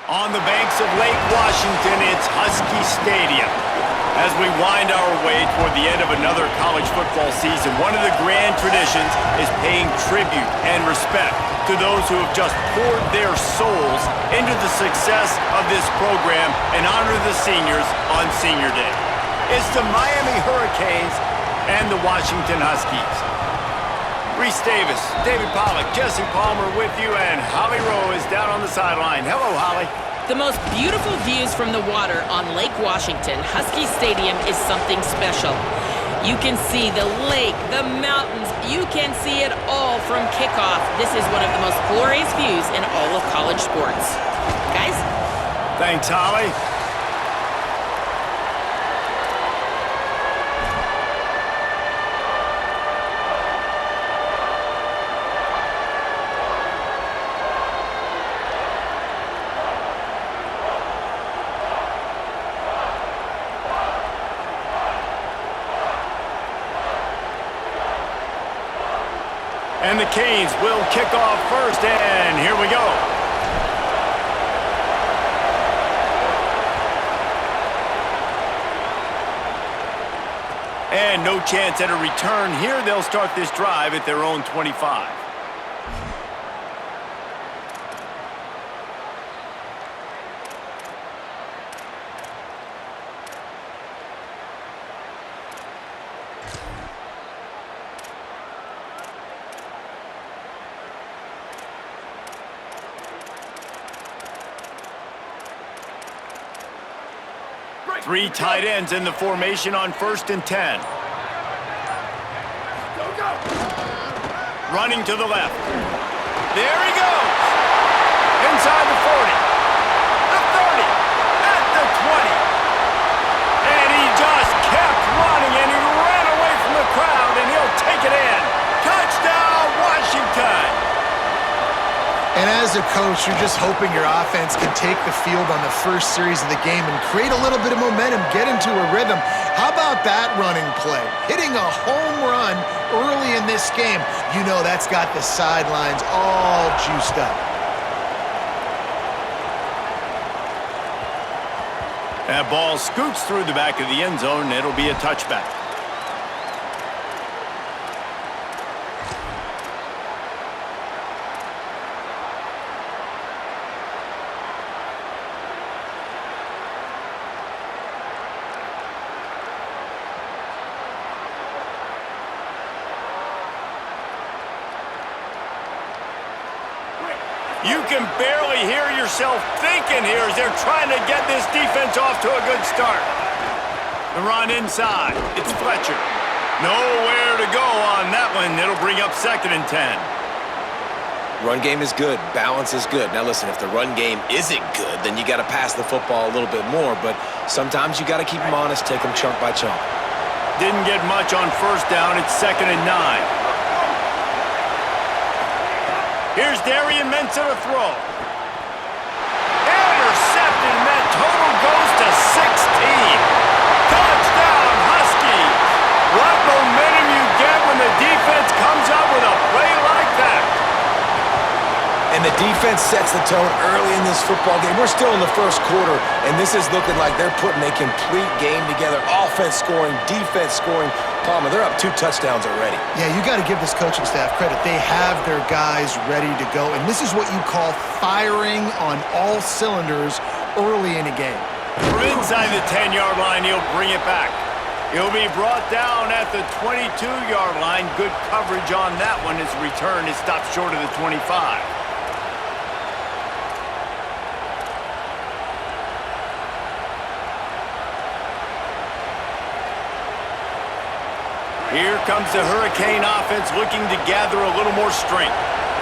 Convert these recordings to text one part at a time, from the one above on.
On the banks of Lake Washington, it's Husky Stadium. As we wind our way toward the end of another college football season, one of the grand traditions is paying tribute and respect to those who have just poured their souls into the success of this program and honor the seniors on Senior Day. It's the Miami Hurricanes and the Washington Huskies. Reese Davis, David Pollack, Jesse Palmer with you, and Holly Rowe is down on the sideline. Hello, Holly. The most beautiful views from the water on Lake Washington, Husky Stadium, is something special. You can see the lake, the mountains, you can see it all from kickoff. This is one of the most glorious views in all of college sports. Guys? Thanks, Holly. And the Canes will kick off first, and here we go. And no chance at a return here. They'll start this drive at their own 25. Three tight ends in the formation on 1st and 10. Go. Running to the left. There he goes. Inside the 40. The 30. At the 20. And he just kept running, and he ran away from the crowd, and he'll take it in. Touchdown, Washington. And as a coach, you're just hoping your offense can take the field on the first series of the game and create a little bit of momentum, get into a rhythm. How about that running play? Hitting a home run early in this game. You know that's got the sidelines all juiced up. That ball scoots through the back of the end zone, and it'll be a touchback. You can barely hear yourself thinking here as they're trying to get this defense off to a good start. The run inside. It's Fletcher. Nowhere to go on that one. It'll bring up 2nd and 10. Run game is good. Balance is good. Now listen, if the run game isn't good, then you got to pass the football a little bit more. But sometimes you got to keep them honest, take them chunk by chunk. Didn't get much on 1st down. It's 2nd and 9. Here's Darian Mensah to throw. Intercepted, and that total goes to 16. Touchdown, Huskies. What momentum you get when the defense comes up with a play like that. And the defense sets the tone early in this football game. We're still in the first quarter, and this is looking like they're putting a complete game together. Offense scoring, defense scoring. Palmer, they're up 2 touchdowns already. Yeah, you got to give this coaching staff credit. They have their guys ready to go, and this is what you call firing on all cylinders early in a game. From inside the 10-yard line, he'll bring it back. He'll be brought down at the 22-yard line. Good coverage on that one. His return is stopped short of the 25. Here comes the Hurricane offense looking to gather a little more strength.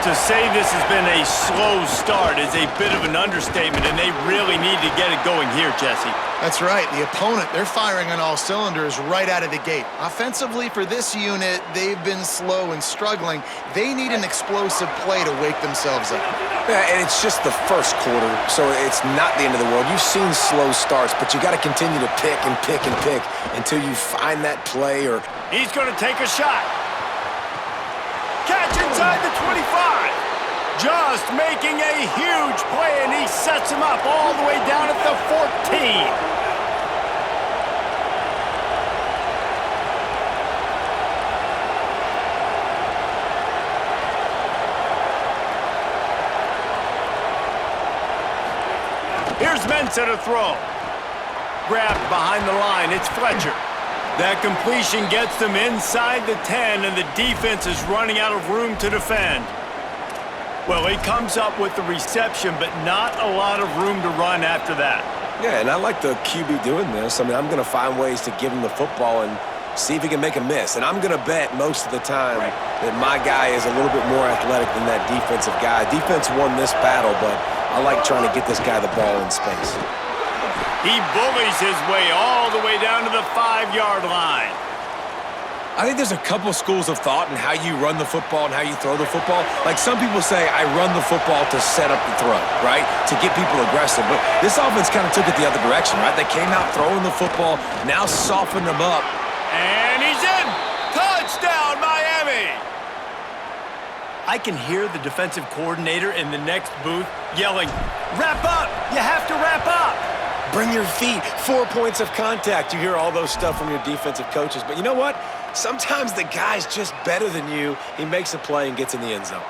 To say this has been a slow start is a bit of an understatement, and they really need to get it going here, Jesse. That's right. The opponent, they're firing on all cylinders right out of the gate. Offensively, for this unit, they've been slow and struggling. They need an explosive play to wake themselves up. Yeah, and it's just the first quarter, so it's not the end of the world. You've seen slow starts, but you got to continue to pick and pick and pick until you find that play. Or he's going to take a shot. Catch inside the 25. John just making a huge play, and he sets him up all the way down at the 14. Here's Mensah to throw. Grabbed behind the line. It's Fletcher. That completion gets them inside the 10, and the defense is running out of room to defend. Well, he comes up with the reception, but not a lot of room to run after that. Yeah, and I like the QB doing this. I mean, I'm going to find ways to give him the football and see if he can make a miss. And I'm going to bet most of the time that my guy is a little bit more athletic than that defensive guy. Defense won this battle, but I like trying to get this guy the ball in space. He bullies his way all the way down to the 5-yard line. I think there's a couple schools of thought in how you run the football and how you throw the football. Like some people say, I run the football to set up the throw, right? To get people aggressive. But this offense kind of took it the other direction, right? They came out throwing the football, now softened them up. And he's in! Touchdown, Miami! I can hear the defensive coordinator in the next booth yelling, "Wrap up! You have to wrap up!" Bring your feet, 4 points of contact. You hear all those stuff from your defensive coaches. But you know what? Sometimes the guy's just better than you. He makes a play and gets in the end zone.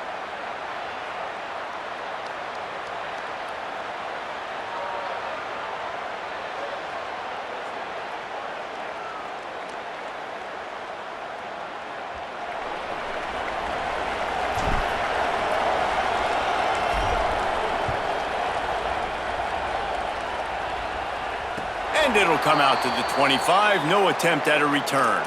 And it'll come out to the 25. No attempt at a return.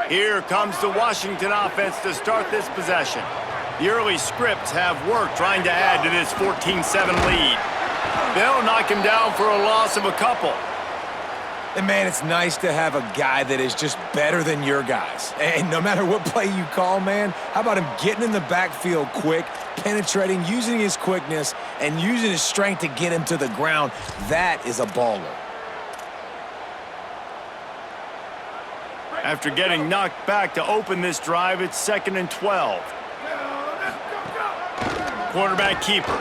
Here comes the Washington offense to start this possession. The early scripts have worked trying to add to this 14-7 lead. They'll knock him down for a loss of a couple. And, man, it's nice to have a guy that is just better than your guys. And no matter what play you call, man, how about him getting in the backfield quick, penetrating, using his quickness, and using his strength to get him to the ground? That is a baller. After getting knocked back to open this drive, it's 2nd and 12. Quarterback keeper.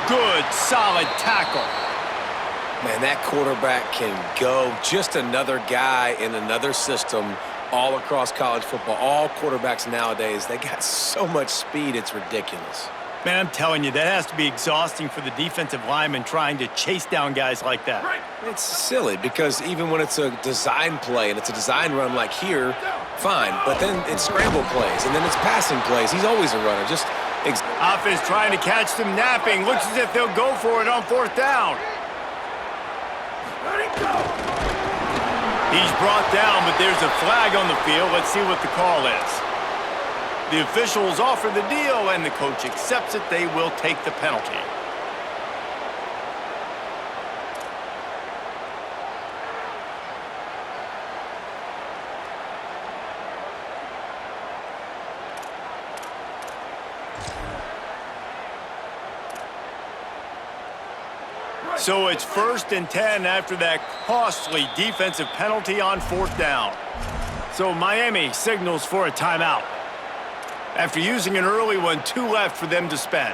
Good, solid tackle. Man, that quarterback can go. Just another guy in another system all across college football. All quarterbacks nowadays, they got so much speed, it's ridiculous. Man, I'm telling you, that has to be exhausting for the defensive lineman trying to chase down guys like that. It's silly because even when it's a design play and it's a design run like here, fine. But then it's scramble plays and then it's passing plays. He's always a runner. Just offense trying to catch them napping. Looks as if they'll go for it on 4th down. He's brought down, but there's a flag on the field. Let's see what the call is. The officials offer the deal, and the coach accepts it. They will take the penalty. So it's 1st and 10 after that costly defensive penalty on 4th down. So Miami signals for a timeout. After using an early one, 2 left for them to spend.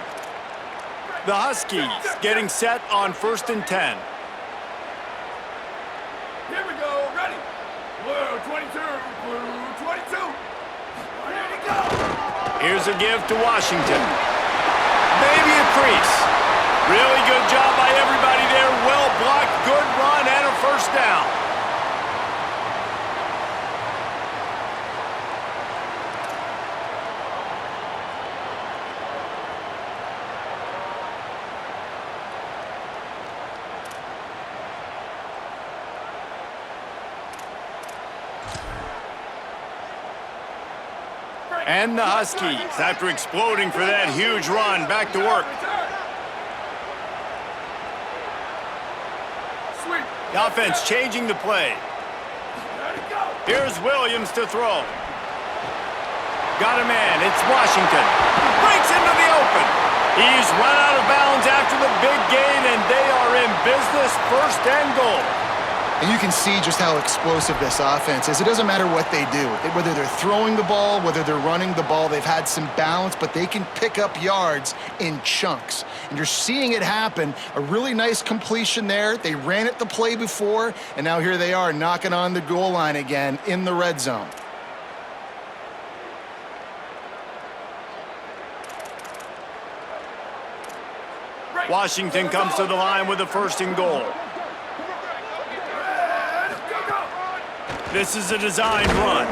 The Huskies getting set on 1st and 10. Here we go, ready. Blue 22, blue 22. Ready to go. Here's a give to Washington. maybe a crease. Really good job by everybody there. Well blocked, good run, and a first down. And the Huskies, after exploding for that huge run, back to work. The offense changing the play. Here's Williams to throw. Got a man, it's Washington. Breaks into the open. He's run out of bounds after the big gain, and they are in business, first and goal. And you can see just how explosive this offense is. It doesn't matter what they do. Whether they're throwing the ball, whether they're running the ball, they've had some balance, but they can pick up yards in chunks. And you're seeing it happen. A really nice completion there. They ran it the play before, and now here they are knocking on the goal line again in the red zone. Washington comes to the line with a first and goal. This is a designed run.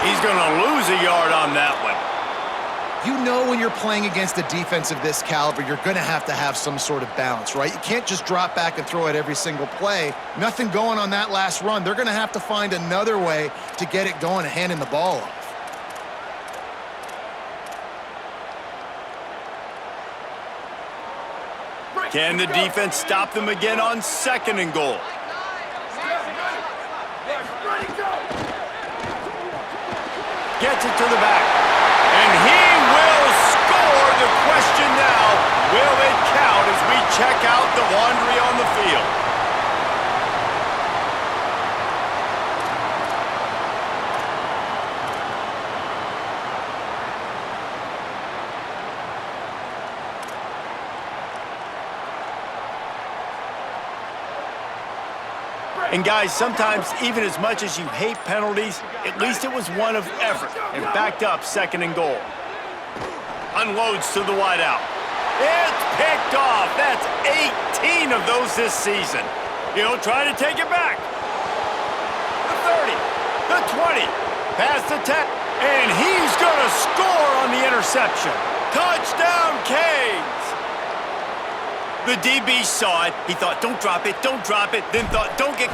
He's going to lose a yard on that one. You know when you're playing against a defense of this caliber, you're going to have some sort of balance, right? You can't just drop back and throw it every single play. Nothing going on that last run. They're going to have to find another way to get it going and handing the ball off. Can the defense stop them again on second and goal? Gets it to the back. And he will score. The question now, will it count as we check out the laundry on the field? And guys, sometimes even as much as you hate penalties, at least it was one of effort and backed up second and goal. Unloads to the wideout. It's picked off. That's 18 of those this season. He'll try to take it back. The 30, the 20, past the 10, and he's going to score on the interception. Touchdown, Canes! The DB saw it. He thought, don't drop it, then thought, don't get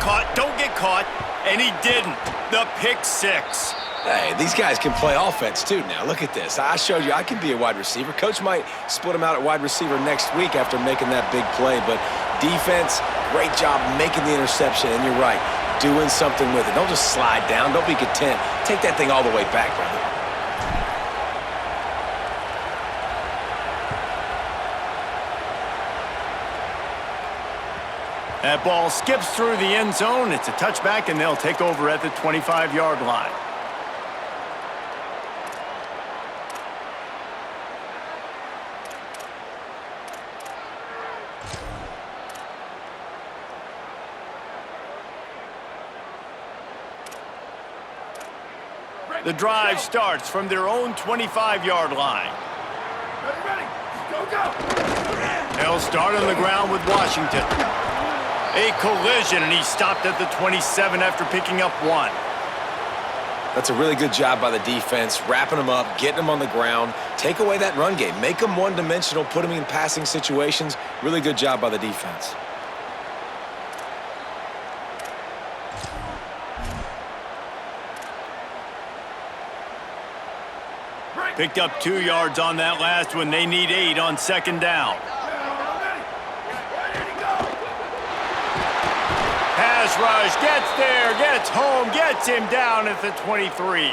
caught, and he didn't. The pick six. Hey, these guys can play offense too now. Look at this. I showed you I can be a wide receiver. Coach might split him out at wide receiver next week after making that big play, but defense, great job making the interception, and you're right, doing something with it. Don't just slide down. Don't be content. Take that thing all the way back, brother. That ball skips through the end zone. It's a touchback, and they'll take over at the 25-yard line. The drive starts from their own 25-yard line. Ready, go! They'll start on the ground with Washington. A collision, and he stopped at the 27 after picking up one. That's a really good job by the defense, wrapping them up, getting them on the ground. Take away that run game. Make them one-dimensional, put them in passing situations. Really good job by the defense. Picked up 2 yards on that last one. They need 8 on second down. Pass rush, gets there, gets home, gets him down at the 23.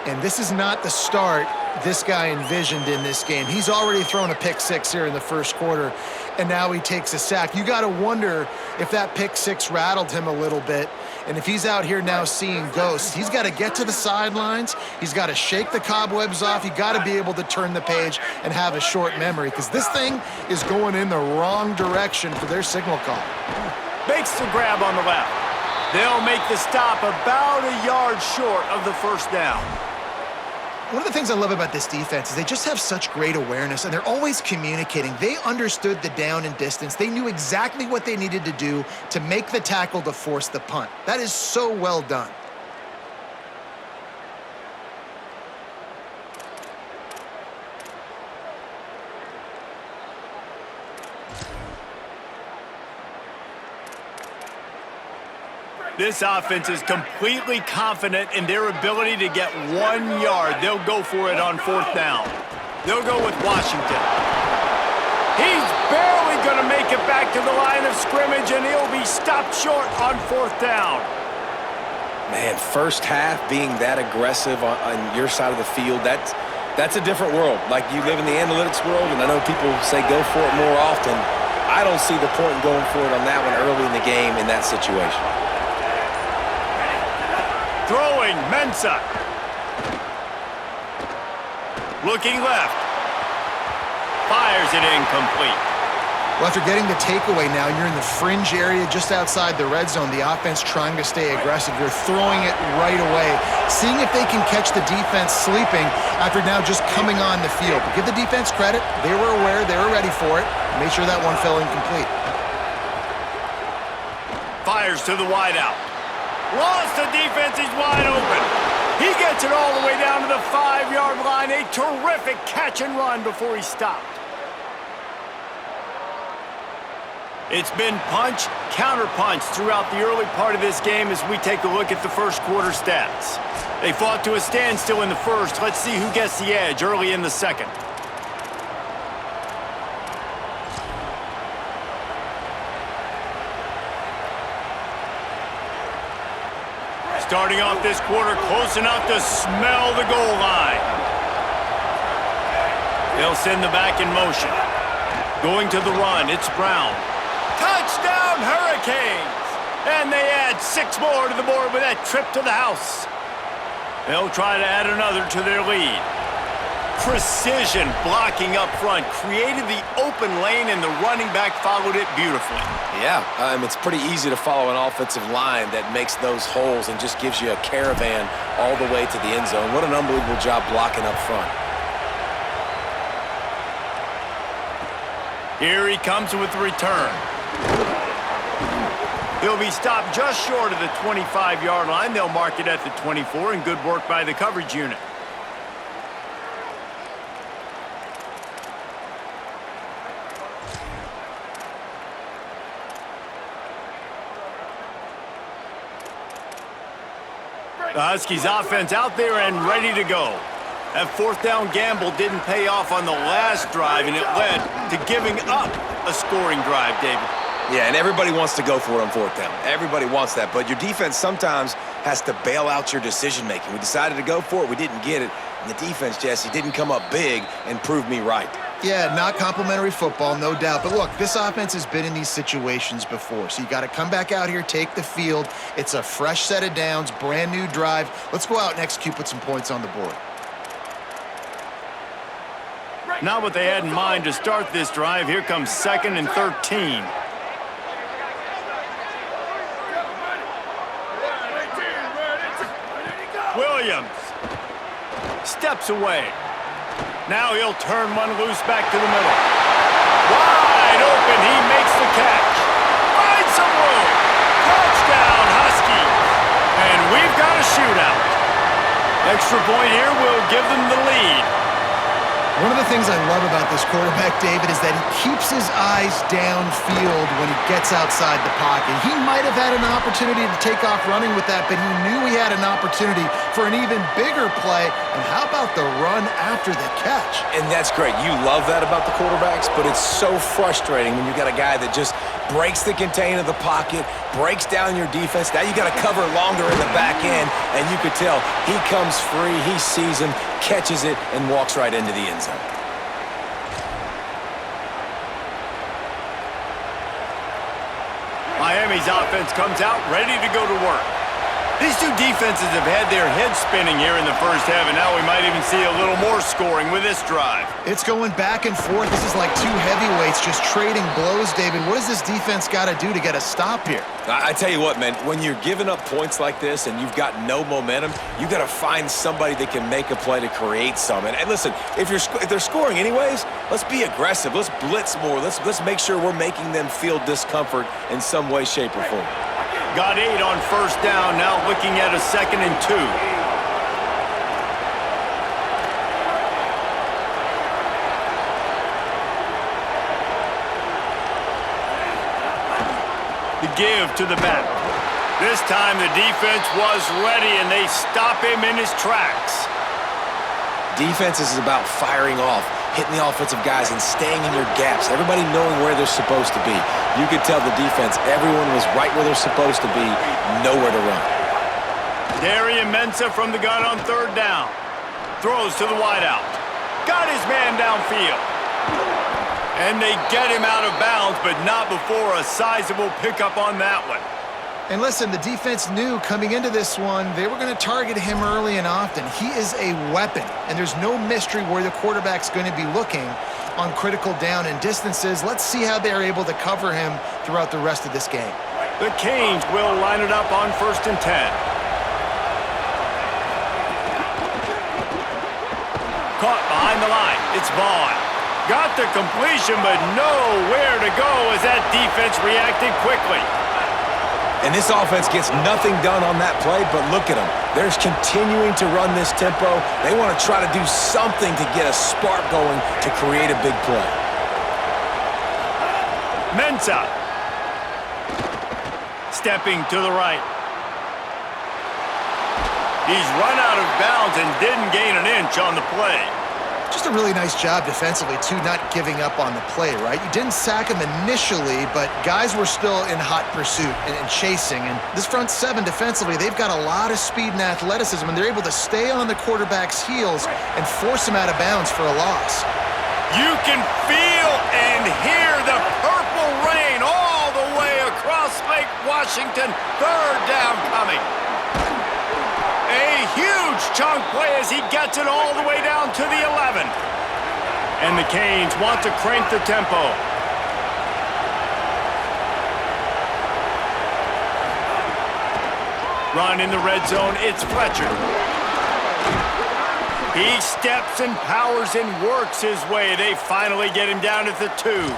And this is not the start this guy envisioned in this game. He's already thrown a pick six here in the first quarter, and now he takes a sack. You got to wonder if that pick six rattled him a little bit. And if he's out here now seeing ghosts, he's got to get to the sidelines. He's got to shake the cobwebs off. You got to be able to turn the page and have a short memory, because this thing is going in the wrong direction for their signal call. Makes the grab on the left. They'll make the stop about a yard short of the first down. One of the things I love about this defense is they just have such great awareness, and they're always communicating. They understood the down and distance. They knew exactly what they needed to do to make the tackle to force the punt. That is so well done. This offense is completely confident in their ability to get 1 yard. They'll go for it on 4th down. They'll go with Washington. He's barely going to make it back to the line of scrimmage, and he'll be stopped short on 4th down. Man, first half being that aggressive on your side of the field, that's a different world. Like, you live in the analytics world, and I know people say go for it more often. I don't see the point in going for it on that one early in the game in that situation. Throwing, Mensah. Looking left. Fires it incomplete. Well, after getting the takeaway now, you're in the fringe area just outside the red zone. The offense trying to stay aggressive. You're throwing it right away, seeing if they can catch the defense sleeping after now just coming on the field. But give the defense credit. They were aware. They were ready for it. Made sure that one fell incomplete. Fires to the wideout. Lost the defense. He's wide open. He gets it all the way down to the 5-yard line. A terrific catch and run before he stopped. It's been punch, counter-punch throughout the early part of this game as we take a look at the first quarter stats. They fought to a standstill in the first. Let's see who gets the edge early in the second. Starting off this quarter close enough to smell the goal line. They'll send the back in motion. Going to the run, it's Brown. Touchdown, Hurricanes! And they add 6 more to the board with that trip to the house. They'll try to add another to their lead. Precision blocking up front created the open lane, and the running back followed it beautifully. Yeah, it's pretty easy to follow an offensive line that makes those holes and just gives you a caravan all the way to the end zone. What an unbelievable job blocking up front. Here he comes with the return. He'll be stopped just short of the 25-yard line. They'll mark it at the 24, and good work by the coverage unit. The Huskies offense out there and ready to go. That 4th down gamble didn't pay off on the last drive, and it led to giving up a scoring drive, David. Yeah, and everybody wants to go for it on 4th down. Everybody wants that, but your defense sometimes has to bail out your decision-making. We decided to go for it, we didn't get it, and the defense, Jesse, didn't come up big and prove me right. Yeah, not complimentary football, no doubt. But look, this offense has been in these situations before, so you got to come back out here, take the field. It's a fresh set of downs, brand new drive. Let's go out and execute, put some points on the board. Not what they had in mind to start this drive. Here comes 2nd and 13. Williams steps away. Now he'll turn one loose back to the middle. Wide open, he makes the catch. Finds some room. Touchdown, Huskies. And we've got a shootout. Extra point here will give them the lead. One of the things I love about this quarterback, David, is that he keeps his eyes downfield when he gets outside the pocket. He might have had an opportunity to take off running with that, but he knew he had an opportunity for an even bigger play. And how about the run after the catch? And that's great. You love that about the quarterbacks, but it's so frustrating when you got a guy that just breaks the contain of the pocket, breaks down your defense. Now you got to cover longer in the back end, and you could tell he comes free, he sees him, catches it, and walks right into the end zone. Miami's offense comes out ready to go to work. These two defenses have had their heads spinning here in the first half, and now we might even see a little more scoring with this drive. It's going back and forth. This is like two heavyweights just trading blows, David. What does this defense got to do to get a stop here? I tell you what, man, when you're giving up points like this and you've got no momentum, you got to find somebody that can make a play to create some. And listen, if they're scoring anyways, let's be aggressive. Let's blitz more. Let's make sure we're making them feel discomfort in some way, shape, or form. Got 8 on first down, now looking at a 2nd and 2. The give to the back. This time the defense was ready, and they stop him in his tracks. Defense is about firing off, hitting the offensive guys, and staying in your gaps. Everybody knowing where they're supposed to be. You could tell the defense, everyone was right where they're supposed to be, nowhere to run. Darian Mensah from the gun on 3rd down. Throws to the wideout. Got his man downfield. And they get him out of bounds, but not before a sizable pickup on that one. And listen, the defense knew coming into this one, they were going to target him early and often. He is a weapon, and there's no mystery where the quarterback's going to be looking on critical down and distances. Let's see how they're able to cover him throughout the rest of this game. The Canes will line it up on 1st and 10. Caught behind the line. It's Vaughn. Got the completion, but nowhere to go as that defense reacted quickly. And this offense gets nothing done on that play, but look at them. They're continuing to run this tempo. They want to try to do something to get a spark going to create a big play. Mensah. Stepping to the right. He's run out of bounds and didn't gain an inch on the play. Just a really nice job defensively, too, not giving up on the play, right? You didn't sack him initially, but guys were still in hot pursuit and chasing. And this front 7 defensively, they've got a lot of speed and athleticism, and they're able to stay on the quarterback's heels and force him out of bounds for a loss. You can feel and hear the purple rain all the way across Lake Washington. 3rd down coming. A huge chunk play as he gets it all the way down to the 11. And the Canes want to crank the tempo. Run in the red zone, it's Fletcher. He steps and powers and works his way. They finally get him down at the 2.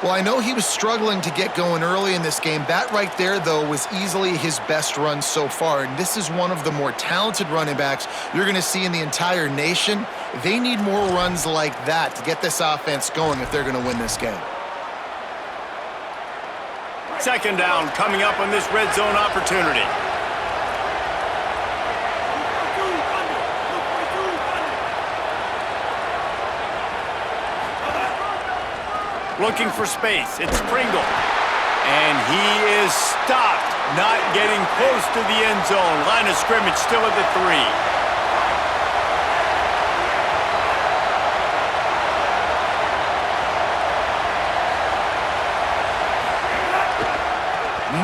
Well, I know he was struggling to get going early in this game. That right there, though, was easily his best run so far. And this is one of the more talented running backs you're going to see in the entire nation. They need more runs like that to get this offense going if they're going to win this game. 2nd down coming up on this red zone opportunity. Looking for space. It's Pringle. And he is stopped, not getting close to the end zone. Line of scrimmage still at the 3.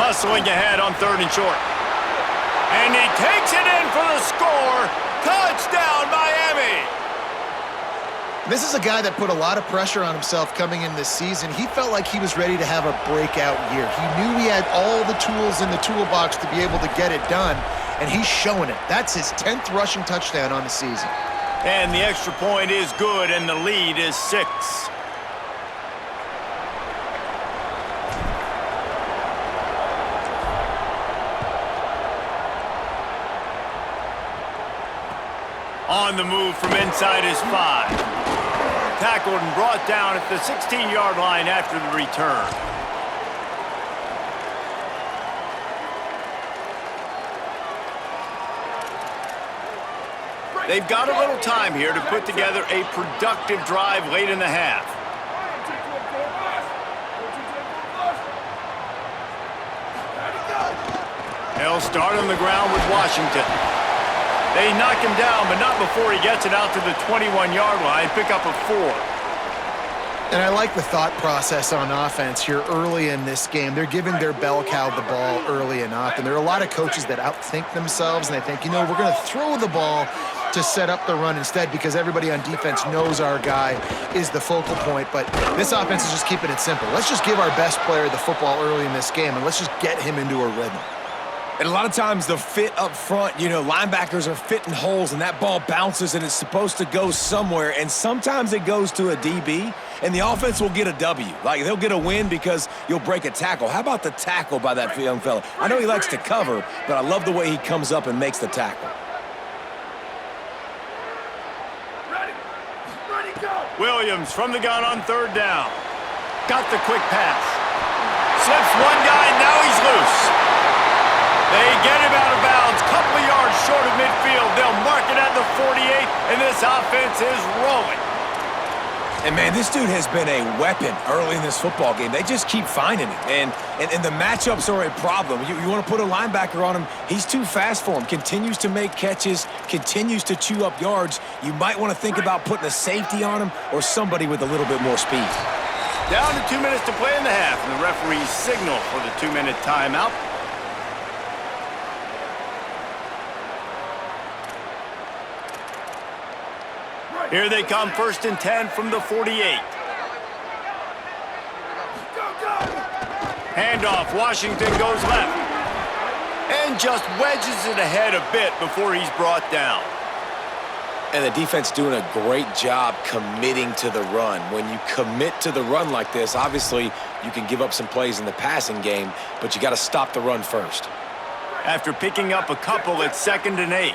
Muscling ahead on 3rd and short. And he takes it in for the score. Touchdown, Miami! This is a guy that put a lot of pressure on himself coming in this season. He felt like he was ready to have a breakout year. He knew he had all the tools in the toolbox to be able to get it done, and he's showing it. That's his 10th rushing touchdown on the season. And the extra point is good, and the lead is 6. On the move from inside is 5. Tackled and brought down at the 16-yard line after the return. They've got a little time here to put together a productive drive late in the half. They'll start on the ground with Washington. They knock him down, but not before he gets it out to the 21-yard line. Pick up a 4. And I like the thought process on offense here early in this game. They're giving their bell cow the ball early enough, and there are a lot of coaches that outthink themselves, and they think, we're going to throw the ball to set up the run instead because everybody on defense knows our guy is the focal point. But this offense is just keeping it simple. Let's just give our best player the football early in this game, and let's just get him into a rhythm. And a lot of times the fit up front, linebackers are fitting holes and that ball bounces and it's supposed to go somewhere. And sometimes it goes to a DB and the offense will get a W. Like they'll get a win because you'll break a tackle. How about the tackle by that young fella? I know he likes to cover, but I love the way he comes up and makes the tackle. Ready, go! Williams from the gun on third down. Got the quick pass. Slips one guy, now he's loose. They get him out of bounds, couple of yards short of midfield. They'll mark it at the 48, and this offense is rolling. And, man, this dude has been a weapon early in this football game. They just keep finding him. And the matchups are a problem. You want to put a linebacker on him, he's too fast for him. Continues to make catches, continues to chew up yards. You might want to think about putting a safety on him or somebody with a little bit more speed. Down to 2 minutes to play in the half, and the referees signal for the 2-minute timeout. Here they come, 1st and 10 from the 48. Handoff, Washington goes left. And just wedges it ahead a bit before he's brought down. And the defense doing a great job committing to the run. When you commit to the run like this, obviously you can give up some plays in the passing game, but you got to stop the run first. After picking up a couple, it's 2nd and 8.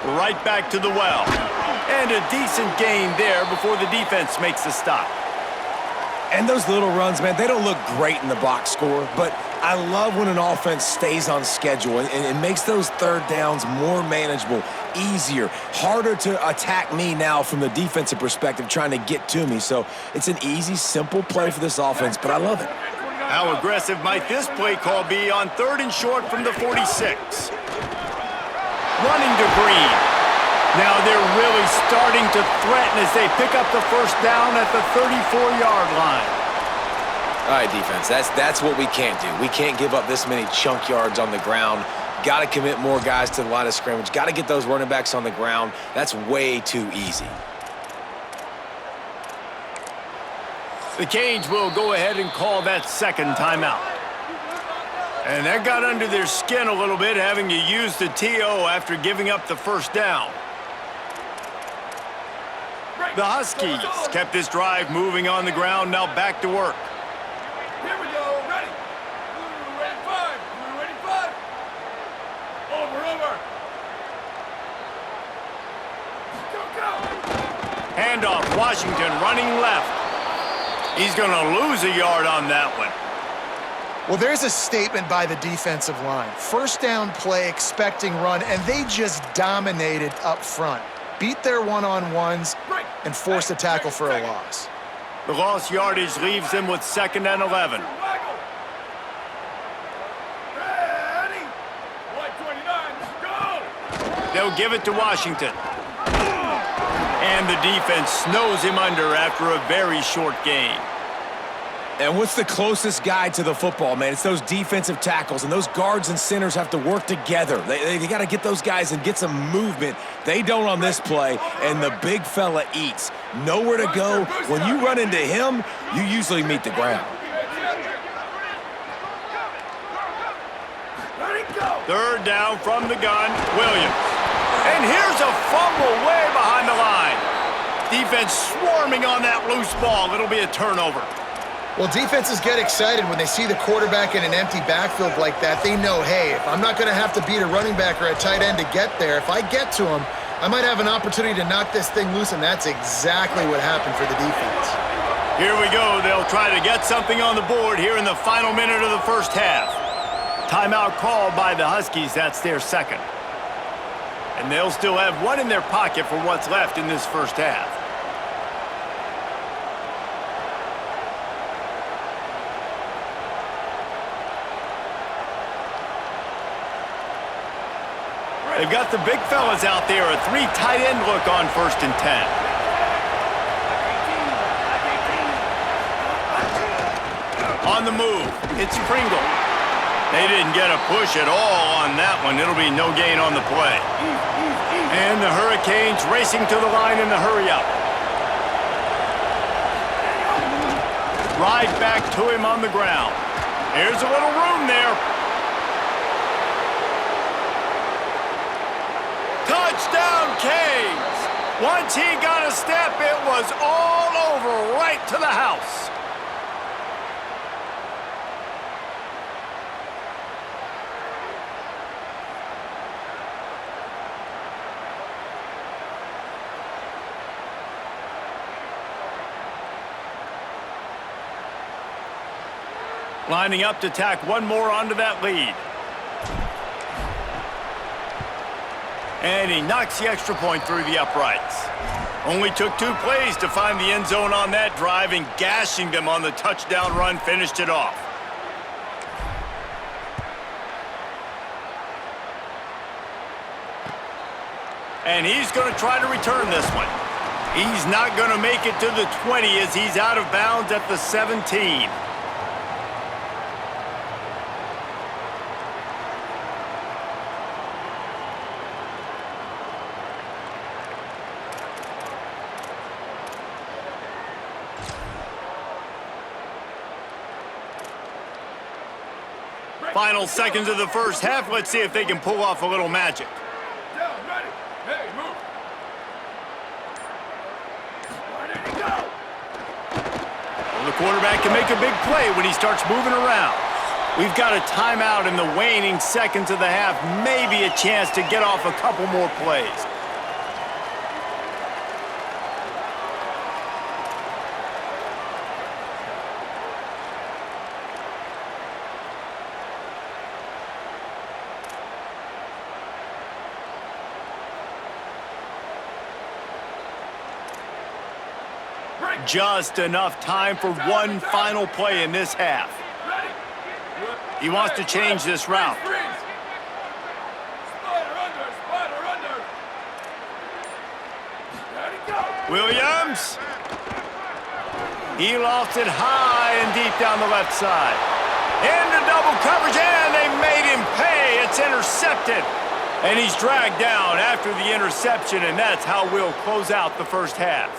Right back to the well. And a decent gain there before the defense makes the stop. And those little runs, man, they don't look great in the box score, but I love when an offense stays on schedule and makes those third downs more manageable, easier, harder to attack me now from the defensive perspective trying to get to me. So it's an easy, simple play for this offense, but I love it. How aggressive might this play call be on 3rd and short from the 46? Running to Green. Now they're really starting to threaten as they pick up the 1st down at the 34-yard line. All right, defense, that's what we can't do. We can't give up this many chunk yards on the ground. Got to commit more guys to the line of scrimmage. Got to get those running backs on the ground. That's way too easy. The Canes will go ahead and call that 2nd timeout. And that got under their skin a little bit, having to use the TO after giving up the 1st down. The Huskies kept this drive moving on the ground, now back to work. Here we go, ready. Blue, ready, 5. Blue, ready, 5. Over. Go. Handoff, Washington running left. He's going to lose a yard on that one. Well, there's a statement by the defensive line. 1st down play, expecting run, and they just dominated up front. Beat their one-on-ones and forced a tackle for a loss. The lost yardage leaves them with 2nd and 11. Ready. White 29, go. They'll give it to Washington. And the defense snows him under after a very short gain. And what's the closest guy to the football, man? It's those defensive tackles, and those guards and centers have to work together. They got to get those guys and get some movement. They don't on this play, and the big fella eats. Nowhere to go. When you run into him, you usually meet the ground. Ready, go. 3rd down from the gun, Williams. And here's a fumble way behind the line. Defense swarming on that loose ball. It'll be a turnover. Well, defenses get excited when they see the quarterback in an empty backfield like that. They know, hey, if I'm not going to have to beat a running back or a tight end to get there, if I get to him, I might have an opportunity to knock this thing loose, and that's exactly what happened for the defense. Here we go. They'll try to get something on the board here in the final minute of the 1st half. Timeout called by the Huskies. That's their 2nd. And they'll still have one in their pocket for what's left in this 1st half. They've got the big fellas out there. A 3 tight end look on 1st and 10. On the move, it's Pringle. They didn't get a push at all on that one. It'll be no gain on the play. And the Hurricanes racing to the line in the hurry-up. Right back to him on the ground. Here's a little room there. Touchdown, Canes! Once he got a step, it was all over right to the house. Lining up to tack one more onto that lead. And he knocks the extra point through the uprights. Only took 2 plays to find the end zone on that drive, and gashing them on the touchdown run finished it off. And he's going to try to return this one. He's not going to make it to the 20 as he's out of bounds at the 17. Final seconds of the first half. Let's see if they can pull off a little magic. Down, ready. Hey, move. Where did he go? Well, the quarterback can make a big play when he starts moving around. We've got a timeout in the waning seconds of the half. Maybe a chance to get off a couple more plays. Just enough time for one final play in this half. He wants to change this route. Williams. He lost it high and deep down the left side. Into double coverage, and they made him pay. It's intercepted. And he's dragged down after the interception, and that's how we'll close out the first half.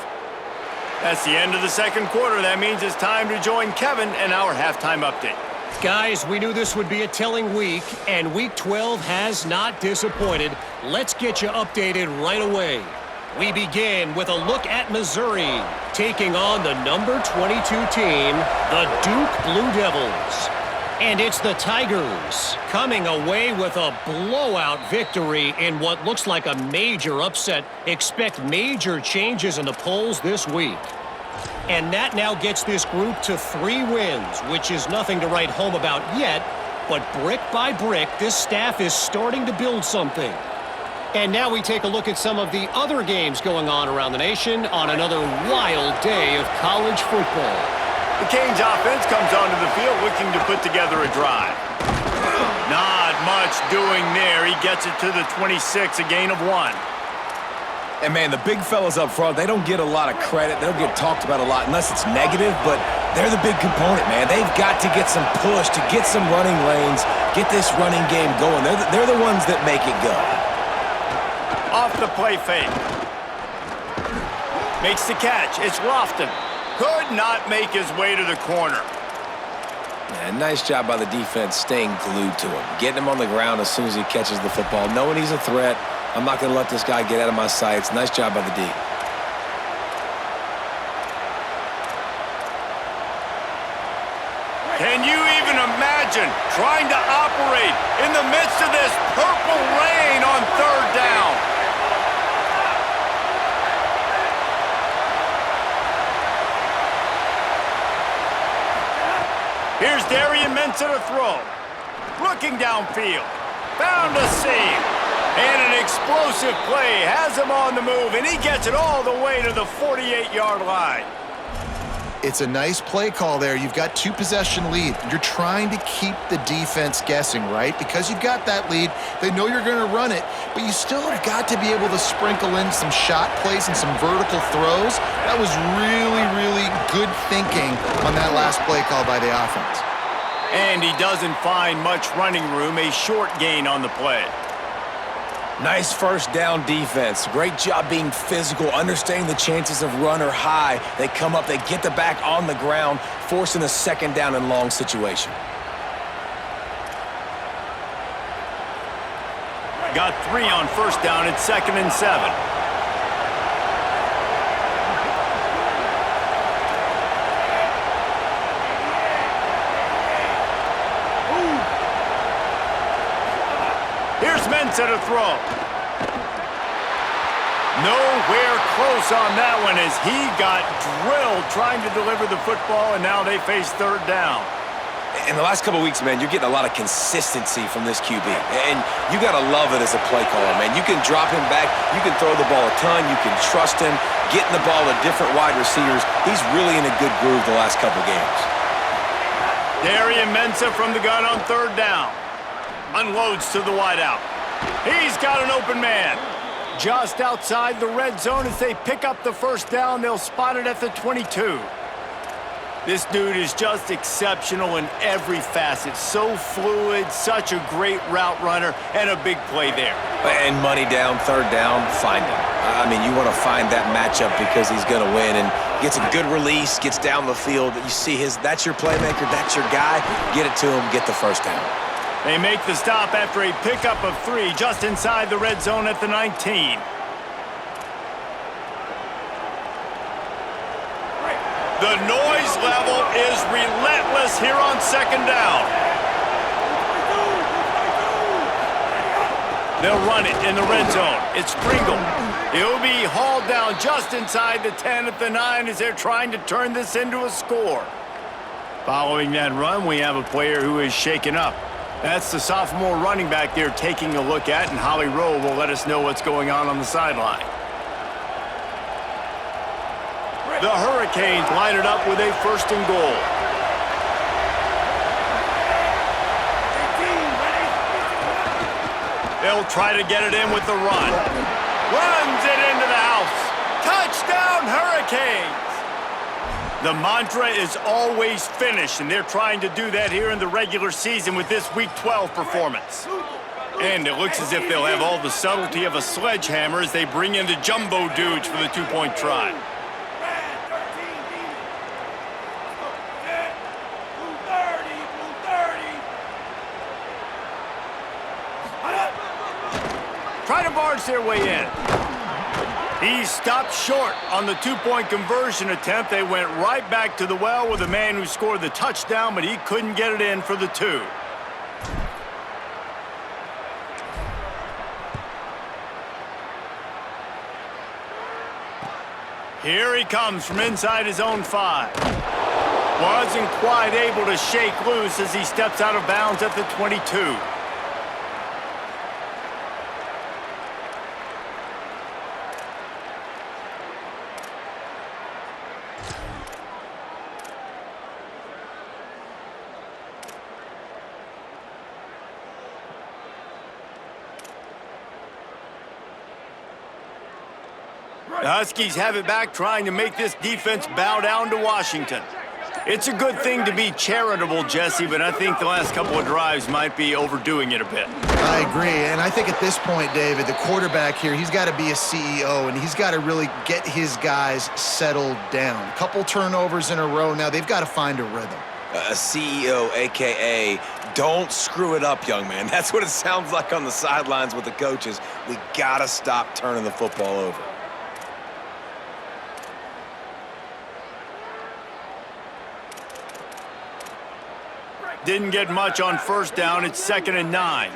That's the end of the second quarter. That means it's time to join Kevin and our halftime update. Guys, we knew this would be a telling week, and Week 12 has not disappointed. Let's get you updated right away. We begin with a look at Missouri, taking on the number 22 team, the Duke Blue Devils. And it's the Tigers coming away with a blowout victory in what looks like a major upset. Expect major changes in the polls this week. And that now gets this group to 3 wins, which is nothing to write home about yet, but brick by brick, this staff is starting to build something. And now we take a look at some of the other games going on around the nation on another wild day of college football. The Canes offense comes onto the field looking to put together a drive. Not much doing there. He gets it to the 26, a gain of 1. And, man, the big fellas up front, they don't get a lot of credit. They don't get talked about a lot unless it's negative, but they're the big component, man. They've got to get some push, to get some running lanes, get this running game going. They're the ones that make it go. Off the play fake. Makes the catch. It's Lofton. Could not make his way to the corner. Yeah, nice job by the defense staying glued to him. Getting him on the ground as soon as he catches the football. Knowing he's a threat. I'm not going to let this guy get out of my sights. Nice job by the D. Can you even imagine trying to operate in the midst of this purple rain on 3rd down? Here's Darian Mensah to throw. Looking downfield. Found a seam. And an explosive play has him on the move, and he gets it all the way to the 48-yard line. It's a nice play call there. You've got 2-possession lead. You're trying to keep the defense guessing, right? Because you've got that lead, they know you're going to run it, but you still have got to be able to sprinkle in some shot plays and some vertical throws. That was really, really good thinking on that last play call by the offense. And he doesn't find much running room, a short gain on the play. Nice first down defense. Great job being physical, understanding the chances of run or high. They come up, they get the back on the ground, forcing a second down and long situation. Got 3 on first down. It's 2nd and 7. Here's Mensah to throw. Nowhere close on that one as he got drilled trying to deliver the football, and now they face 3rd down. In the last couple weeks, man, you're getting a lot of consistency from this QB. And you got to love it as a play caller, man. You can drop him back. You can throw the ball a ton. You can trust him, getting the ball to different wide receivers. He's really in a good groove the last couple games. Darian Mensah from the gun on 3rd down. Unloads to the wideout. He's got an open man. Just outside the red zone as they pick up the first down. They'll spot it at the 22. This dude is just exceptional in every facet. So fluid, such a great route runner, and a big play there. And money down, 3rd down, find him. I mean, you want to find that matchup because he's going to win. And gets a good release, gets down the field. You see that's your playmaker, that's your guy. Get it to him, get the first down. They make the stop after a pickup of 3 just inside the red zone at the 19. The noise level is relentless here on 2nd down. They'll run it in the red zone. It's Pringle. He'll be hauled down just inside the 10 at the 9 as they're trying to turn this into a score. Following that run, we have a player who is shaken up. That's the sophomore running back they're taking a look at, and Holly Rowe will let us know what's going on the sideline. The Hurricanes line it up with a 1st and goal. They'll try to get it in with the run. Runs it into the house. Touchdown, Hurricanes! The mantra is always finish, and they're trying to do that here in the regular season with this Week 12 performance. And it looks as if they'll have all the subtlety of a sledgehammer as they bring in the jumbo dudes for the 2-point try. Try to barge their way in. He stopped short on the 2-point conversion attempt. They went right back to the well with the man who scored the touchdown, but he couldn't get it in for the 2. Here he comes from inside his own 5. Wasn't quite able to shake loose as he steps out of bounds at the 22. The Huskies have it back, trying to make this defense bow down to Washington. It's a good thing to be charitable, Jesse, but I think the last couple of drives might be overdoing it a bit. I agree, and I think at this point, David, the quarterback here, he's got to be a CEO, and he's got to really get his guys settled down. A couple turnovers in a row now. They've got to find a rhythm. A CEO, a.k.a. don't screw it up, young man. That's what it sounds like on the sidelines with the coaches. We got to stop turning the football over. Didn't get much on first down. It's 2nd and 9.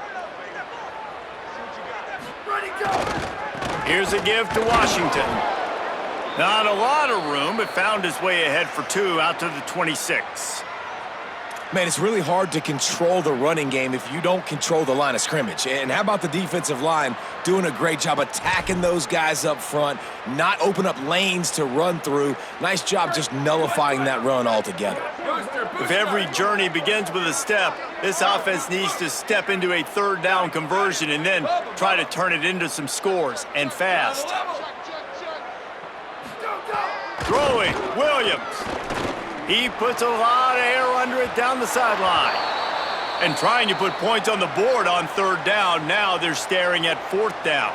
Here's a give to Washington. Not a lot of room, but found his way ahead for 2 out to the 26. Man, it's really hard to control the running game if you don't control the line of scrimmage. And how about the defensive line doing a great job attacking those guys up front, not open up lanes to run through. Nice job just nullifying that run altogether. If every journey begins with a step, this offense needs to step into a third down conversion and then try to turn it into some scores, and fast. Throwing, Williams. He puts a lot of air under it down the sideline. And trying to put points on the board on third down. Now they're staring at fourth down.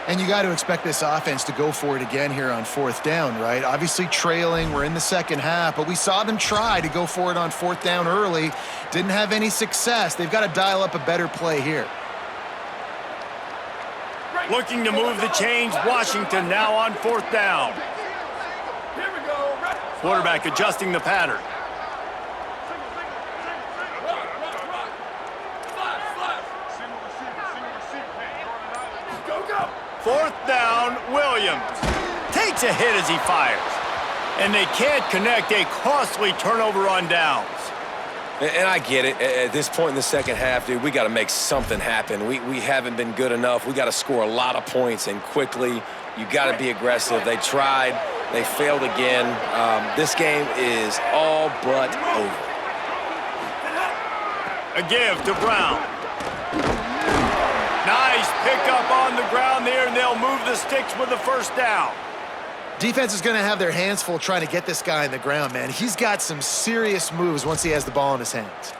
And you got to expect this offense to go for it again here on fourth down, right? Obviously trailing, we're in the second half, but we saw them try to go for it on fourth down early. Didn't have any success. They've got to dial up a better play here. Looking to move the chains, Washington now on fourth down. Quarterback adjusting the pattern. Fourth down, Williams takes a hit as he fires. And they can't connect, a costly turnover on downs. And I get it. At this point in the second half, dude, we got to make something happen. We haven't been good enough. We got to score a lot of points and quickly. You got to be aggressive. They tried. They failed again. This game is all but over. A give to Brown. Nice pickup on the ground there, and they'll move the sticks with the first down. Defense is going to have their hands full trying to get this guy on the ground, man. He's got some serious moves once he has the ball in his hands.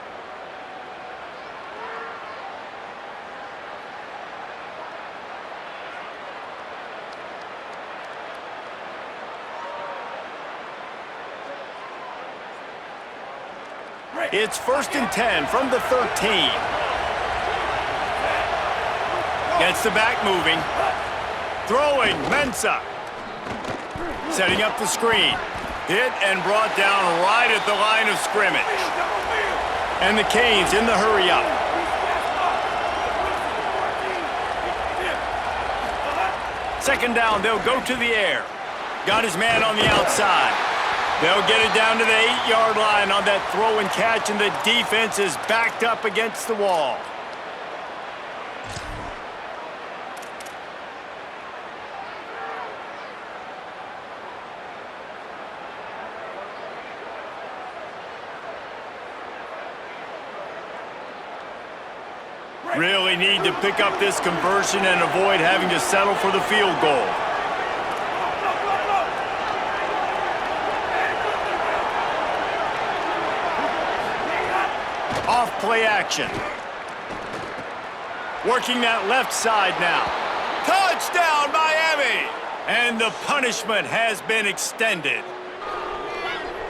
It's 1st and 10 from the 13. Gets the back moving. Throwing, Mensah. Setting up the screen. Hit and brought down right at the line of scrimmage. And the Canes in the hurry up. Second down, they'll go to the air. Got his man on the outside. They'll get it down to the 8-yard line on that throw and catch, and the defense is backed up against the wall. Really need to pick up this conversion and avoid having to settle for the field goal. Off play action. Working that left side now. Touchdown, Miami! And the punishment has been extended.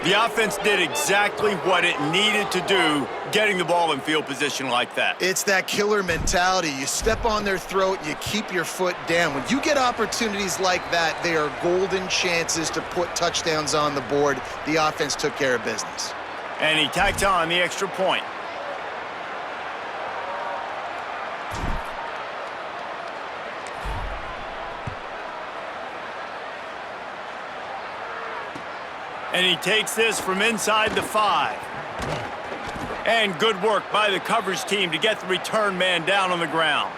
The offense did exactly what it needed to do, getting the ball in field position like that. It's that killer mentality. You step on their throat, you keep your foot down. When you get opportunities like that, they are golden chances to put touchdowns on the board. The offense took care of business. And he tacked on the extra point. And he takes this from inside the 5. And good work by the coverage team to get the return man down on the ground.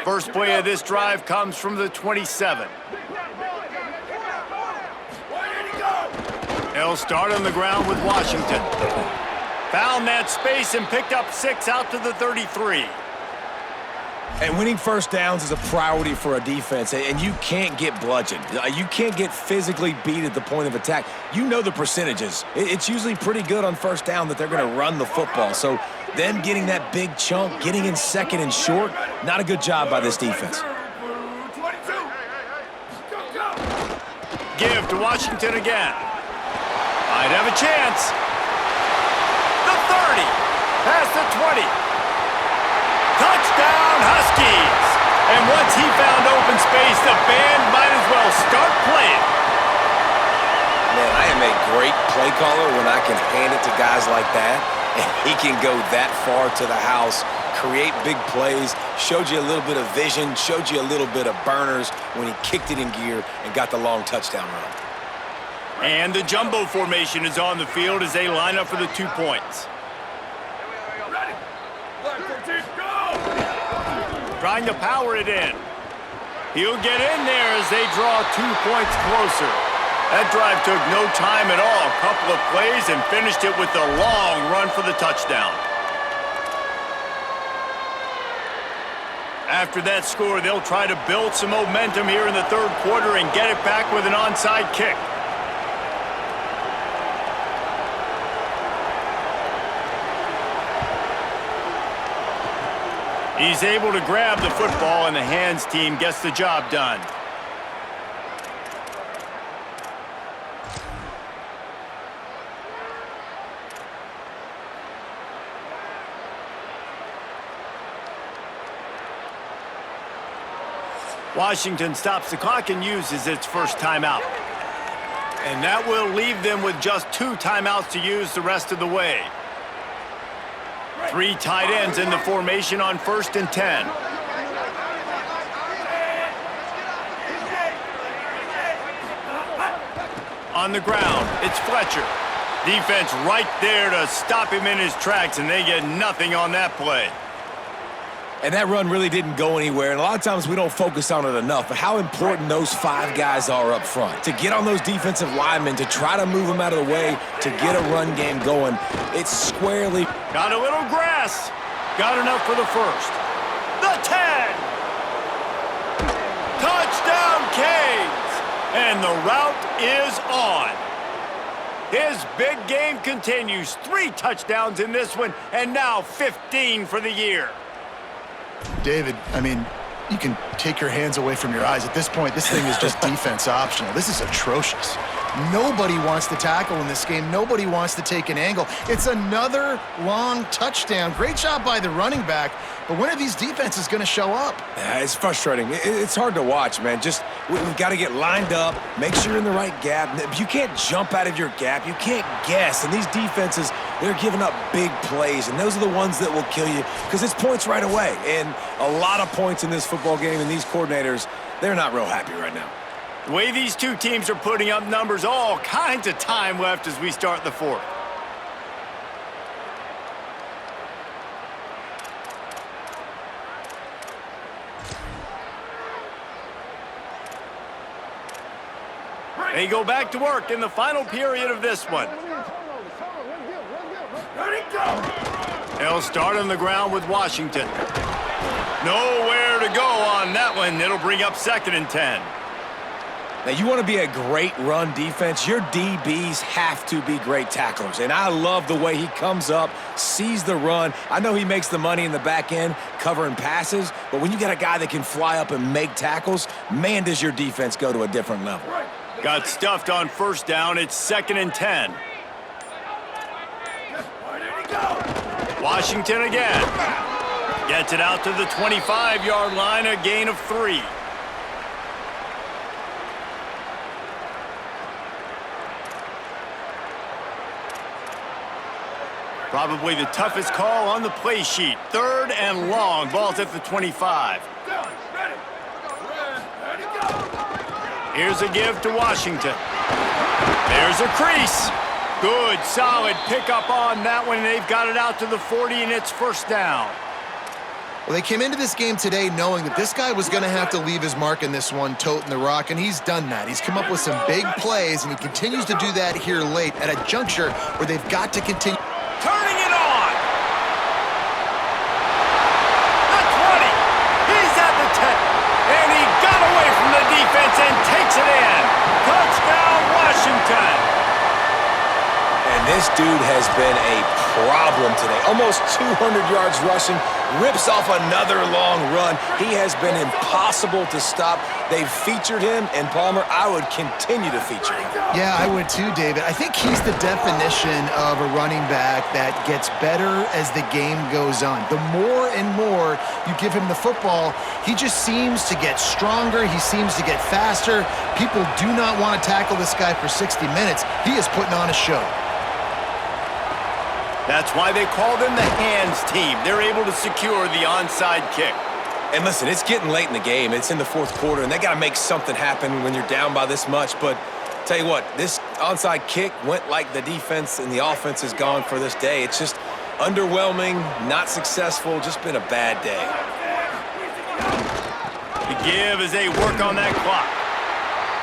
First play of this drive comes from the 27. They'll start on the ground with Washington. Found that space and picked up 6 out to the 33. And winning first downs is a priority for a defense, and you can't get bludgeoned. You can't get physically beat at the point of attack. You know the percentages. It's usually pretty good on first down that they're going to run the football. So them getting that big chunk, getting in second and short, not a good job by this defense. Give to Washington again. Might have a chance. The 30. Past the 20. Touchdown, Huskies. And once he found open space, the band might as well start playing. Man, I am am a great play caller when I can hand it to guys like that, and he can go that far to the house, create big plays, showed you a little bit of vision, showed you a little bit of burners when he kicked it in gear and got the long touchdown run. And the jumbo formation is on the field as they line up for the 2 points. Ready. Line 14, go! Trying to power it in. He'll get in there as they draw 2 points closer. That drive took no time at all. A couple of plays and finished it with a long run for the touchdown. After that score, they'll try to build some momentum here in the third quarter and get it back with an onside kick. He's able to grab the football, and the hands team gets the job done. Washington stops the clock and uses its first timeout. And that will leave them with just 2 timeouts to use the rest of the way. 3 tight ends in the formation on 1st and 10. On the ground, it's Fletcher. Defense right there to stop him in his tracks, and they get nothing on that play. And that run really didn't go anywhere, and a lot of times we don't focus on it enough, but how important those 5 guys are up front. To get on those defensive linemen, to try to move them out of the way, to get a run game going, it's squarely... Got a little grass. Got enough for the first. The 10. Touchdown, Canes. And the route is on. His big game continues. 3 touchdowns in this one, and now 15 for the year. David, I mean, you can take your hands away from your eyes. At this point, this thing is just defense optional. This is atrocious. Nobody wants to tackle in this game. Nobody wants to take an angle. It's another long touchdown. Great job by the running back. But when are these defenses going to show up? Yeah, it's frustrating. It's hard to watch, man. Just, we've got to get lined up, make sure you're in the right gap. You can't jump out of your gap. You can't guess. And these defenses, they're giving up big plays, and those are the ones that will kill you because it's points right away. And a lot of points in this football game, and these coordinators, they're not real happy right now. The way these 2 teams are putting up numbers, all kinds of time left as we start the 4th. They go back to work in the final period of this one. Ready, go! They'll start on the ground with Washington. Nowhere to go on that one. It'll bring up 2nd and 10. Now, you want to be a great run defense, your DBs have to be great tacklers. And I love the way he comes up, sees the run. I know he makes the money in the back end covering passes, but when you got a guy that can fly up and make tackles, man, does your defense go to a different level. Got stuffed on 1st down. It's 2nd and 10. Washington again. Gets it out to the 25-yard line, a gain of 3. Probably the toughest call on the play sheet. 3rd and long. Ball's at the 25. Here's a give to Washington. There's a crease. Good, solid pickup on that one. They've got it out to the 40, and it's 1st down. Well, they came into this game today knowing that this guy was going to have to leave his mark in this one, toting the rock, and he's done that. He's come up with some big plays, and he continues to do that here late at a juncture where they've got to continue. Turning it on. The 20. He's at the 10. And he got away from the defense and takes it in. Touchdown, Washington. And this This dude has been a problem today. Almost 200 yards rushing, rips off another long run. He has been impossible to stop. They've featured him, and Palmer, I would continue to feature him. Yeah, I would too, David. I think he's the definition of a running back that gets better as the game goes on. The more and more you give him the football, he just seems to get stronger. He seems to get faster. People do not want to tackle this guy for 60 minutes. He is putting on a show. That's why they call them the hands team. They're able to secure the onside kick. And listen, it's getting late in the game. It's in the fourth quarter, and they got to make something happen when you're down by this much. But tell you what, this onside kick went like the defense and the offense is gone for this day. It's just underwhelming, not successful, just been a bad day. The give as they work on that clock.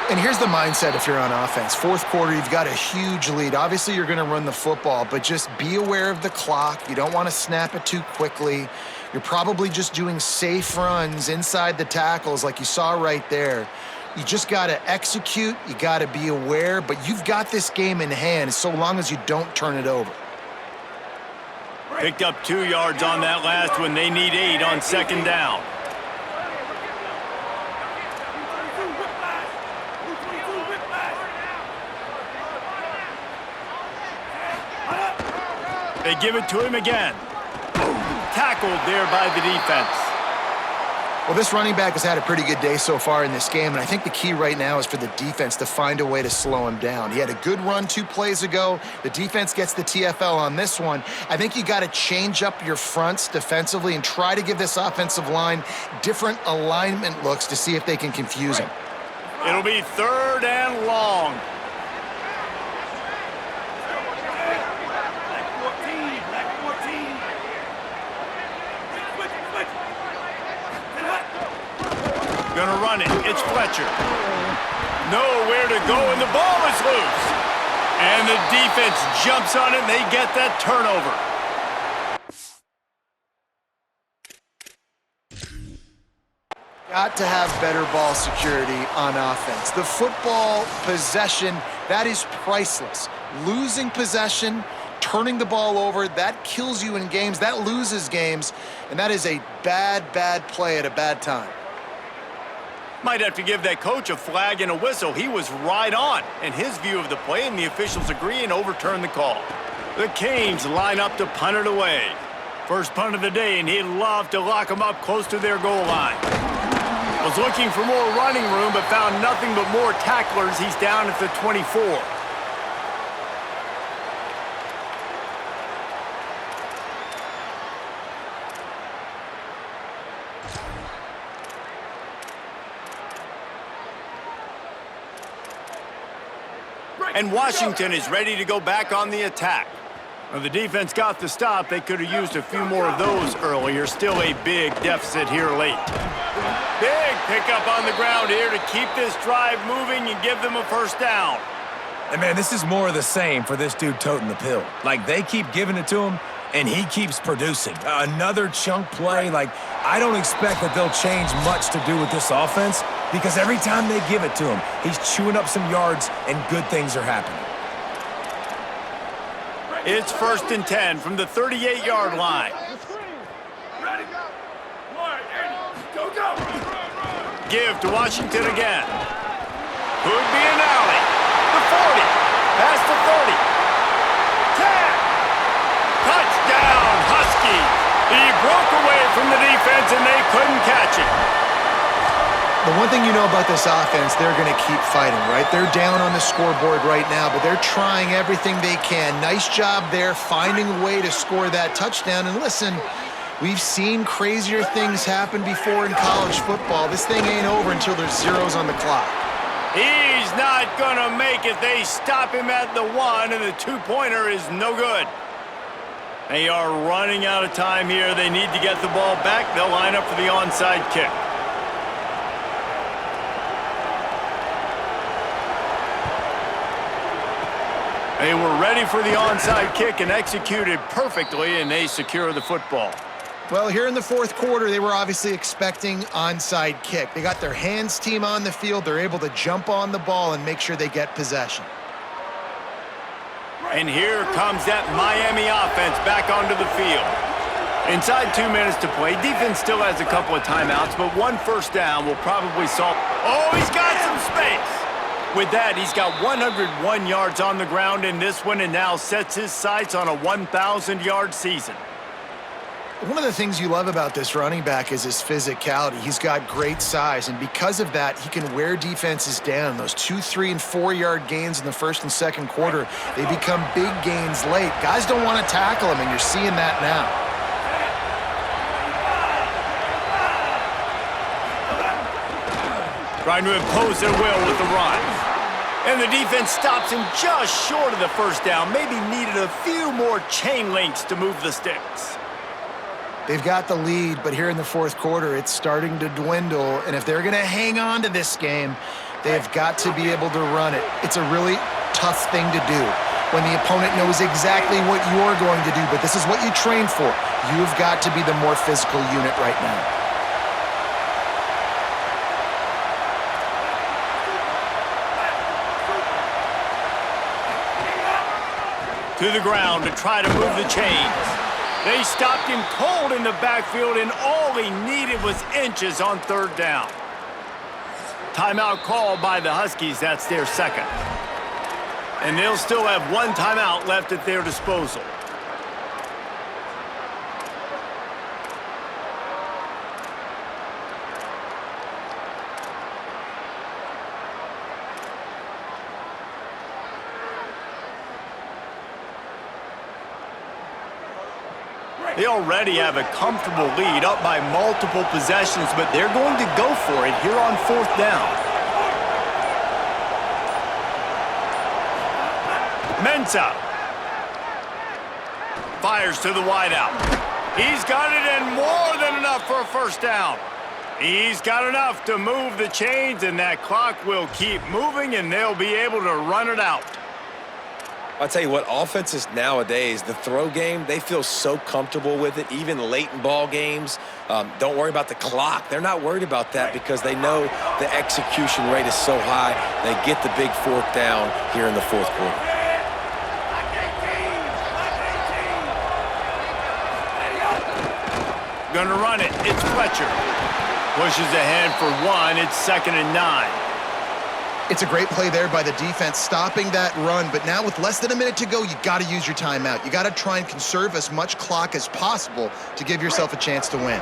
And here's the mindset if you're on offense. Fourth quarter, you've got a huge lead. Obviously, you're going to run the football, but just be aware of the clock. You don't want to snap it too quickly. You're probably just doing safe runs inside the tackles like you saw right there. You just got to execute. You got to be aware, but you've got this game in hand so long as you don't turn it over. Picked up 2 yards on that last one. They need 8 on second down. They give it to him again. Tackled there by the defense. Well, this running back has had a pretty good day so far in this game, and I think the key right now is for the defense to find a way to slow him down. He had a good run 2 plays ago. The defense gets the TFL on this one. I think you got to change up your fronts defensively and try to give this offensive line different alignment looks to see if they can confuse him. It'll be 3rd and long. Gonna run it. It's Fletcher. Nowhere to go, and the ball is loose. And the defense jumps on it, and they get that turnover. Got to have better ball security on offense. The football possession, that is priceless. Losing possession, turning the ball over, that kills you in games. That loses games, and that is a bad, bad play at a bad time. Might have to give that coach a flag and a whistle. He was right on in his view of the play, and the officials agree and overturn the call. The Canes line up to punt it away. First punt of the day, and he'd love to lock them up close to their goal line. Was looking for more running room, but found nothing but more tacklers. He's down at the 24. And Washington is ready to go back on the attack. Well, the defense got the stop. They could have used a few more of those earlier. Still a big deficit here late. Big pickup on the ground here to keep this drive moving and give them a first down. And man, this is more of the same for this dude toting the pill. Like, they keep giving it to him, and he keeps producing. Another chunk play. Like, I don't expect that they'll change much to do with this offense, because every time they give it to him, he's chewing up some yards and good things are happening. It's 1st and 10 from the 38-yard line. Ready? One, go, go! Give to Washington again. Could be an alley. The 40, past the 30. 10. Touchdown, Huskies. He broke away from the defense and they couldn't catch it. The one thing you know about this offense, they're going to keep fighting, right? They're down on the scoreboard right now, but they're trying everything they can. Nice job there, finding a way to score that touchdown. And listen, we've seen crazier things happen before in college football. This thing ain't over until there's zeros on the clock. He's not going to make it. They stop him at the 1, and the 2-pointer is no good. They are running out of time here. They need to get the ball back. They'll line up for the onside kick. They were ready for the onside kick and executed perfectly, and they secure the football. Well, here in the fourth quarter, they were obviously expecting onside kick. They got their hands team on the field. They're able to jump on the ball and make sure they get possession. And here comes that Miami offense back onto the field. Inside 2 minutes to play. Defense still has a couple of timeouts, but one first down will probably solve. Oh, he's got some space. With that, he's got 101 yards on the ground in this one and now sets his sights on a 1,000-yard season. One of the things you love about this running back is his physicality. He's got great size, and because of that, he can wear defenses down. Those 2, 3, and 4-yard gains in the first and second quarter, they become big gains late. Guys don't want to tackle him, and you're seeing that now. Trying to impose their will with the run. And the defense stops him just short of the first down. Maybe needed a few more chain links to move the sticks. They've got the lead, but here in the fourth quarter, it's starting to dwindle. And if they're going to hang on to this game, they've got to be able to run it. It's a really tough thing to do when the opponent knows exactly what you're going to do, but this is what you train for. You've got to be the more physical unit right now. To the ground to try to move the chains. They stopped him cold in the backfield, and all he needed was inches on third down. Timeout called by the Huskies. That's their second. And they'll still have one timeout left at their disposal. They already have a comfortable lead, up by multiple possessions, but they're going to go for it here on fourth down. Mensah fires to the wideout. He's got it, and more than enough for a first down. He's got enough to move the chains, and that clock will keep moving, and they'll be able to run it out. I'll tell you what, offenses nowadays, the throw game, they feel so comfortable with it, even late in ball games. Don't worry about the clock. They're not worried about that because they know the execution rate is so high. They get the big fourth down here in the fourth quarter. Gonna run it. It's Fletcher. Pushes ahead for one. It's 2nd and 9. It's a great play there by the defense, stopping that run. But now with less than a minute to go, you got to use your timeout. You got to try and conserve as much clock as possible to give yourself a chance to win.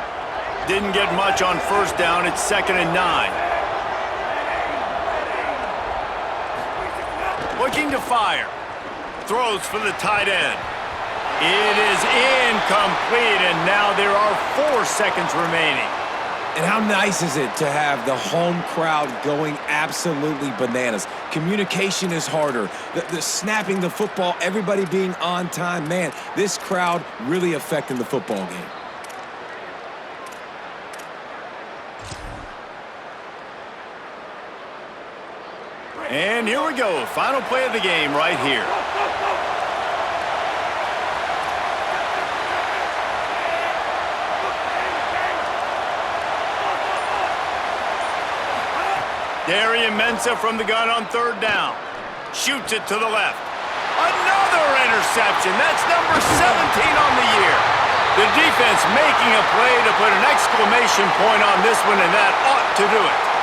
Didn't get much on first down. It's 2nd and 9. Looking to fire. Throws for the tight end. It is incomplete, and now there are 4 seconds remaining. And how nice is it to have the home crowd going absolutely bananas? Communication is harder. The snapping the football, everybody being on time. Man, this crowd really affecting the football game. And here we go. Final play of the game right here. Darian Mensah from the gun on third down. Shoots it to the left. Another interception. That's number 17 on the year. The defense making a play to put an exclamation point on this one, and that ought to do it.